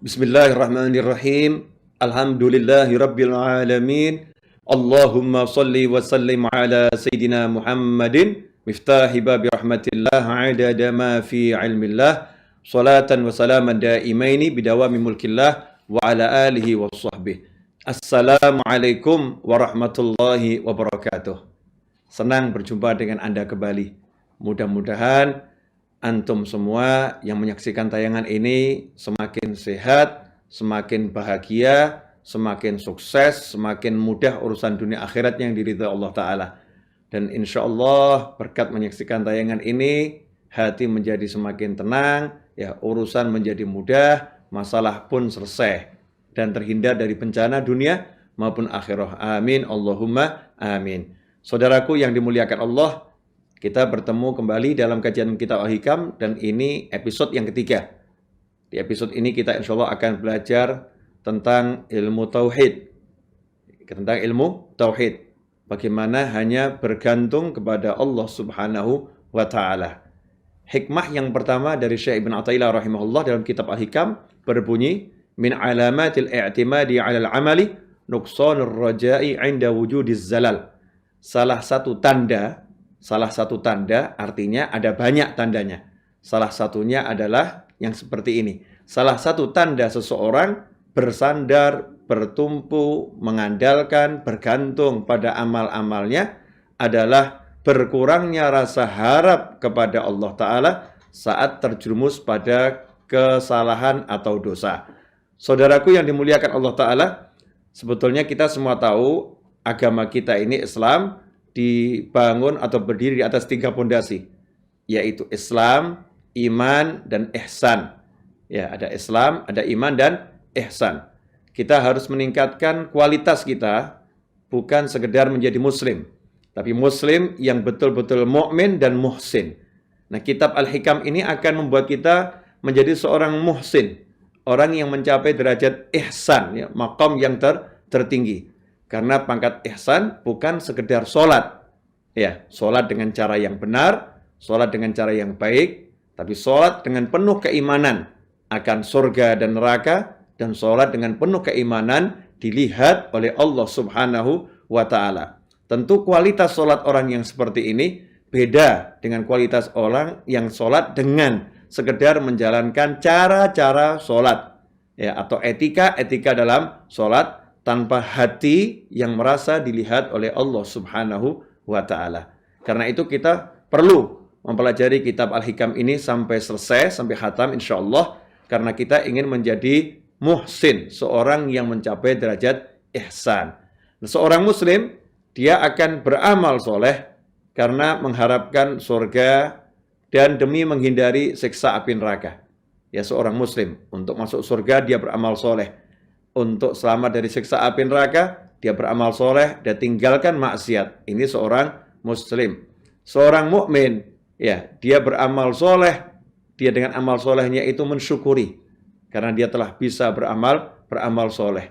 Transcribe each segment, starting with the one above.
Bismillahirrahmanirrahim. Alhamdulillahirabbil alamin. Allahumma shalli wa sallim ala sayidina Muhammadin miftahi babi rahmatillah adada ma fi ilmillah salatan wa salaman daimaini bidawami mulkillah wa ala alihi wa sahbihi. Assalamualaikum warahmatullahi wabarakatuh. Senang berjumpa dengan Anda kembali. Mudah-mudahan antum semua yang menyaksikan tayangan ini semakin sehat, semakin bahagia, semakin sukses, semakin mudah urusan dunia akhirat yang diridhai Allah Ta'ala. Dan insya Allah berkat menyaksikan tayangan ini, hati menjadi semakin tenang, ya urusan menjadi mudah, masalah pun selesai. Dan terhindar dari bencana dunia maupun akhirah. Amin, Allahumma amin. Saudaraku yang dimuliakan Allah, kita bertemu kembali dalam kajian kitab Al-Hikam dan ini episode yang ketiga. Di episode ini kita insya Allah akan belajar tentang ilmu tauhid. Tentang ilmu tauhid. Bagaimana hanya bergantung kepada Allah Subhanahu wa Ta'ala. Hikmah yang pertama dari Syekh Ibn Athaillah rahimahullah dalam kitab Al-Hikam berbunyi, min alamatil i'timadi 'alal 'amali nuqsanur raja'i 'inda wujudiz zalal. Salah satu tanda artinya ada banyak tandanya. Salah satunya adalah yang seperti ini. Salah satu tanda seseorang bersandar, bertumpu, mengandalkan, bergantung pada amal-amalnya adalah berkurangnya rasa harap kepada Allah Ta'ala saat terjerumus pada kesalahan atau dosa. Saudaraku yang dimuliakan Allah Ta'ala, sebetulnya kita semua tahu agama kita ini Islam dibangun atau berdiri di atas 3 pondasi, yaitu Islam, iman, dan ihsan. Ya, ada Islam, ada iman, dan ihsan. Kita harus meningkatkan kualitas kita, bukan sekedar menjadi muslim, tapi muslim yang betul-betul mukmin dan muhsin. Nah, kitab Al-Hikam ini akan membuat kita menjadi seorang muhsin, orang yang mencapai derajat ihsan, ya, maqam yang tertinggi. Karena pangkat ihsan bukan sekedar sholat. Ya, sholat dengan cara yang benar, sholat dengan cara yang baik, tapi sholat dengan penuh keimanan akan surga dan neraka, dan sholat dengan penuh keimanan dilihat oleh Allah Subhanahu wa Ta'ala. Tentu kualitas sholat orang yang seperti ini beda dengan kualitas orang yang sholat dengan sekedar menjalankan cara-cara sholat, ya, atau etika dalam sholat, tanpa hati yang merasa dilihat oleh Allah Subhanahu wa Ta'ala. Karena itu kita perlu mempelajari kitab Al-Hikam ini sampai selesai, sampai khatam insyaAllah. Karena kita ingin menjadi muhsin, seorang yang mencapai derajat ihsan. Seorang muslim, dia akan beramal soleh karena mengharapkan surga dan demi menghindari siksa api neraka. Ya, seorang muslim, untuk masuk surga dia beramal soleh. Untuk selamat dari siksa api neraka, dia beramal soleh dan tinggalkan maksiat. Ini seorang muslim. Seorang mukmin, ya, dia beramal soleh. Dia dengan amal solehnya itu mensyukuri karena dia telah bisa beramal soleh.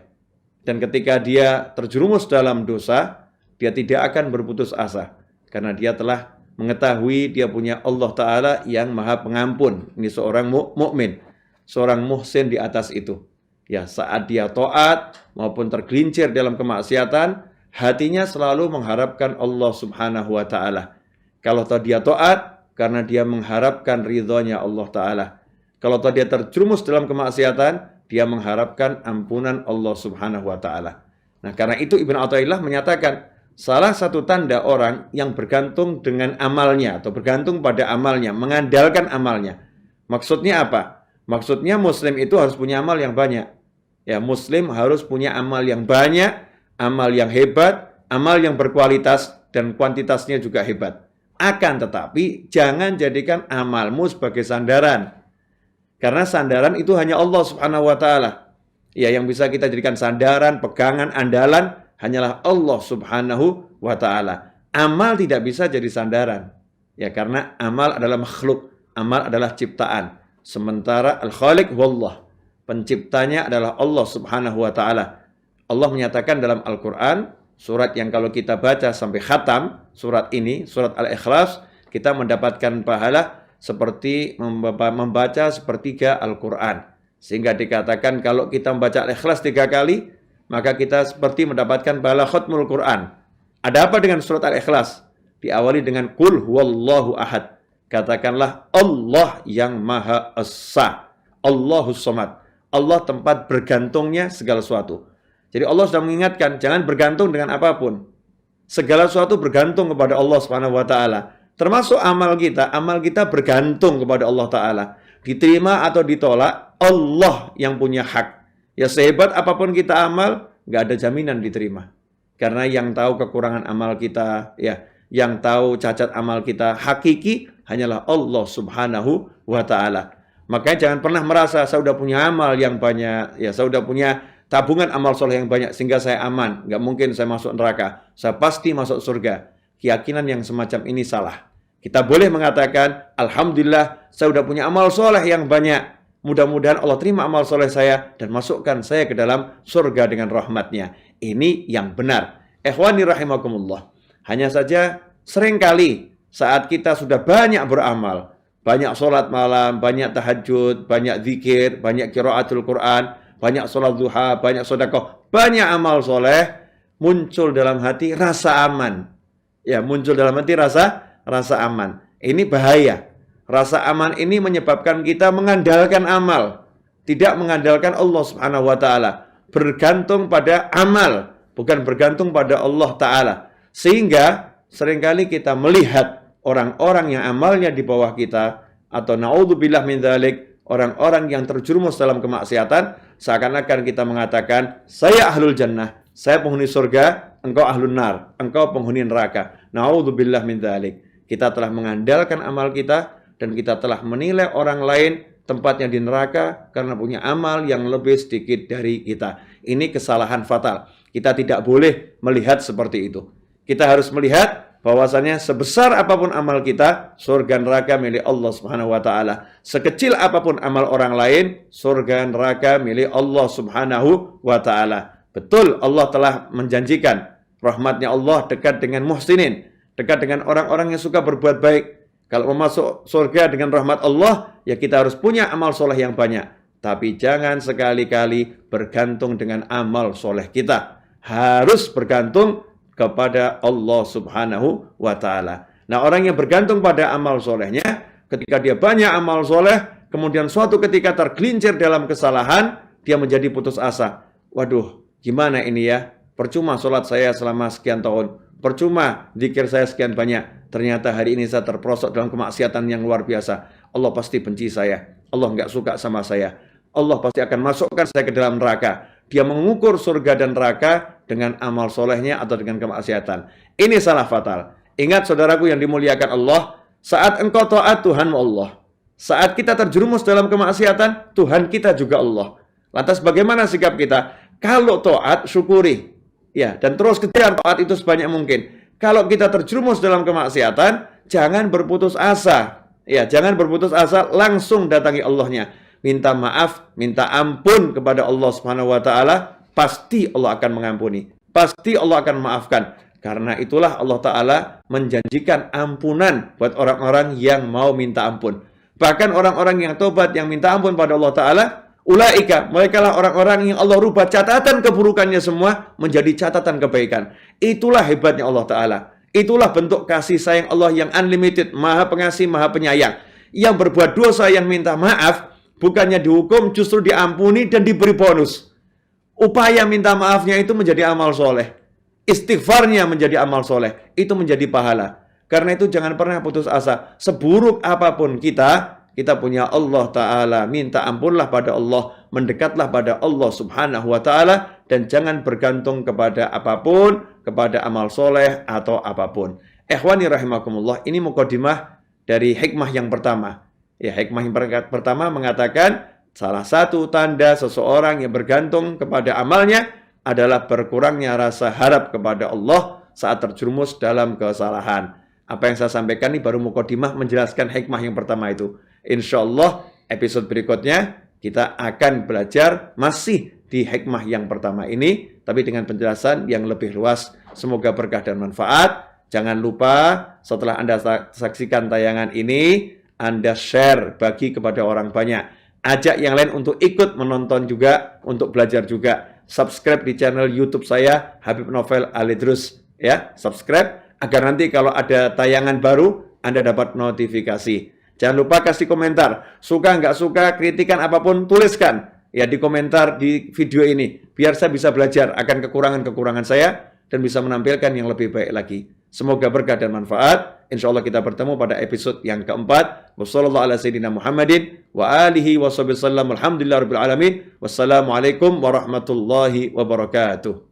Dan ketika dia terjerumus dalam dosa, dia tidak akan berputus asa karena dia telah mengetahui dia punya Allah Ta'ala yang Maha Pengampun. Ini seorang mukmin, seorang muhsin di atas itu. Ya, saat dia taat maupun tergelincir dalam kemaksiatan, hatinya selalu mengharapkan Allah Subhanahu wa Ta'ala. Kalau dia taat, karena dia mengharapkan ridhonya Allah Ta'ala. Kalau dia terjerumus dalam kemaksiatan, dia mengharapkan ampunan Allah Subhanahu wa Ta'ala. Nah, karena itu Ibn Athaillah menyatakan, salah satu tanda orang yang bergantung dengan amalnya, atau bergantung pada amalnya, mengandalkan amalnya. Maksudnya apa? Maksudnya muslim itu harus punya amal yang banyak. Ya, muslim harus punya amal yang banyak, amal yang hebat, amal yang berkualitas, dan kuantitasnya juga hebat. Akan tetapi, jangan jadikan amalmu sebagai sandaran. Karena sandaran itu hanya Allah Subhanahu wa Ta'ala. Ya, yang bisa kita jadikan sandaran, pegangan, andalan, hanyalah Allah Subhanahu wa Ta'ala. Amal tidak bisa jadi sandaran. Ya, karena amal adalah makhluk, amal adalah ciptaan. Sementara Al-Khaliq wallah, penciptanya adalah Allah Subhanahu wa Ta'ala. Allah menyatakan dalam Al-Quran, surat yang kalau kita baca sampai khatam, surat ini, surat Al-Ikhlas, kita mendapatkan pahala seperti membaca sepertiga Al-Quran. Sehingga dikatakan kalau kita membaca Al-Ikhlas 3 kali, maka kita seperti mendapatkan pahala khatmul Quran. Ada apa dengan surat Al-Ikhlas? Diawali dengan Qul huwallahu ahad. Katakanlah Allah yang Maha Esa. Allahus Samad. Allah tempat bergantungnya segala sesuatu. Jadi Allah sudah mengingatkan, jangan bergantung dengan apapun. Segala sesuatu bergantung kepada Allah Subhanahu wa taala. Termasuk amal kita bergantung kepada Allah taala. Diterima atau ditolak, Allah yang punya hak. Ya sehebat apapun kita amal, nggak ada jaminan diterima. Karena yang tahu kekurangan amal kita, ya, yang tahu cacat amal kita hakiki hanyalah Allah Subhanahu wa taala. Makanya jangan pernah merasa saya sudah punya amal yang banyak, ya saya sudah punya tabungan amal soleh yang banyak sehingga saya aman. Nggak mungkin saya masuk neraka. Saya pasti masuk surga. Keyakinan yang semacam ini salah. Kita boleh mengatakan, Alhamdulillah saya sudah punya amal soleh yang banyak. Mudah-mudahan Allah terima amal soleh saya dan masukkan saya ke dalam surga dengan rahmatnya. Ini yang benar. Ikhwani rahimakumullah. Hanya saja seringkali saat kita sudah banyak beramal, banyak sholat malam, banyak tahajud, banyak zikir, banyak qiraatul Quran, banyak sholat duha, banyak sedekah, banyak amal soleh, muncul dalam hati rasa aman. Ya, muncul dalam hati rasa aman. Ini bahaya. Rasa aman ini menyebabkan kita mengandalkan amal, tidak mengandalkan Allah Subhanahu wa taala. Bergantung pada amal, bukan bergantung pada Allah taala. Sehingga seringkali kita melihat orang-orang yang amalnya di bawah kita, atau naudzubillah min dzalik, orang-orang yang terjerumus dalam kemaksiatan, seakan-akan kita mengatakan, saya ahlul jannah, saya penghuni surga, engkau ahlun nar, engkau penghuni neraka. Naudzubillah min dzalik. Kita telah mengandalkan amal kita dan kita telah menilai orang lain tempatnya di neraka karena punya amal yang lebih sedikit dari kita. Ini kesalahan fatal. Kita tidak boleh melihat seperti itu. Kita harus melihat bahwasanya sebesar apapun amal kita, surga neraka milik Allah Subhanahu wa taala. Sekecil apapun amal orang lain, surga neraka milik Allah Subhanahu wa taala. Betul, Allah telah menjanjikan rahmatnya Allah dekat dengan muhsinin, dekat dengan orang-orang yang suka berbuat baik. Kalau mau masuk surga dengan rahmat Allah, ya kita harus punya amal soleh yang banyak. Tapi jangan sekali-kali bergantung dengan amal soleh kita. Harus bergantung kepada Allah Subhanahu wa ta'ala. Nah, orang yang bergantung pada amal solehnya, ketika dia banyak amal soleh, kemudian suatu ketika tergelincir dalam kesalahan, dia menjadi putus asa. Waduh, gimana ini ya? Percuma sholat saya selama sekian tahun. Percuma zikir saya sekian banyak. Ternyata hari ini saya terperosok dalam kemaksiatan yang luar biasa. Allah pasti benci saya. Allah nggak suka sama saya. Allah pasti akan masukkan saya ke dalam neraka. Dia mengukur surga dan neraka dengan amal solehnya atau dengan kemaksiatan. Ini salah fatal. Ingat saudaraku yang dimuliakan Allah, saat engkau taat Tuhanmu Allah. Saat kita terjerumus dalam kemaksiatan, Tuhan kita juga Allah. Lantas bagaimana sikap kita? Kalau taat, syukuri. Ya, dan terus kejar taat itu sebanyak mungkin. Kalau kita terjerumus dalam kemaksiatan, jangan berputus asa. Ya, jangan berputus asa, langsung datangi Allahnya. Minta maaf, minta ampun kepada Allah Subhanahu wa taala, pasti Allah akan mengampuni. Pasti Allah akan memaafkan. Karena itulah Allah taala menjanjikan ampunan buat orang-orang yang mau minta ampun. Bahkan orang-orang yang tobat yang minta ampun pada Allah taala, ulaika, mereka lah orang-orang yang Allah rubah catatan keburukannya semua menjadi catatan kebaikan. Itulah hebatnya Allah taala. Itulah bentuk kasih sayang Allah yang unlimited, Maha Pengasih, Maha Penyayang. Yang berbuat dosa yang minta maaf, bukannya dihukum, justru diampuni dan diberi bonus. Upaya minta maafnya itu menjadi amal soleh. Istighfarnya menjadi amal soleh. Itu menjadi pahala. Karena itu jangan pernah putus asa. Seburuk apapun kita punya Allah Ta'ala. Minta ampunlah pada Allah. Mendekatlah pada Allah Subhanahu wa Ta'ala. Dan jangan bergantung kepada apapun, kepada amal soleh atau apapun. Ikhwani rahimakumullah. Ini mukadimah dari hikmah yang pertama. Ya, hikmah yang pertama mengatakan salah satu tanda seseorang yang bergantung kepada amalnya adalah berkurangnya rasa harap kepada Allah saat terjerumus dalam kesalahan. Apa yang saya sampaikan ini baru mukadimah menjelaskan hikmah yang pertama itu. Insya Allah episode berikutnya kita akan belajar masih di hikmah yang pertama ini, tapi dengan penjelasan yang lebih luas. Semoga berkah dan manfaat. Jangan lupa setelah Anda saksikan tayangan ini, Anda share, bagi kepada orang banyak. Ajak yang lain untuk ikut menonton juga, untuk belajar juga. Subscribe di channel YouTube saya, Habib Novel Alidrus. Ya, subscribe agar nanti kalau ada tayangan baru, Anda dapat notifikasi. Jangan lupa kasih komentar. Suka nggak suka, kritikan apapun, tuliskan. Ya, di komentar di video ini. Biar saya bisa belajar akan kekurangan-kekurangan saya dan bisa menampilkan yang lebih baik lagi. Semoga berkah dan manfaat. Insya Allah kita bertemu pada episode yang keempat. Wassalamualaikum warahmatullahi wabarakatuh.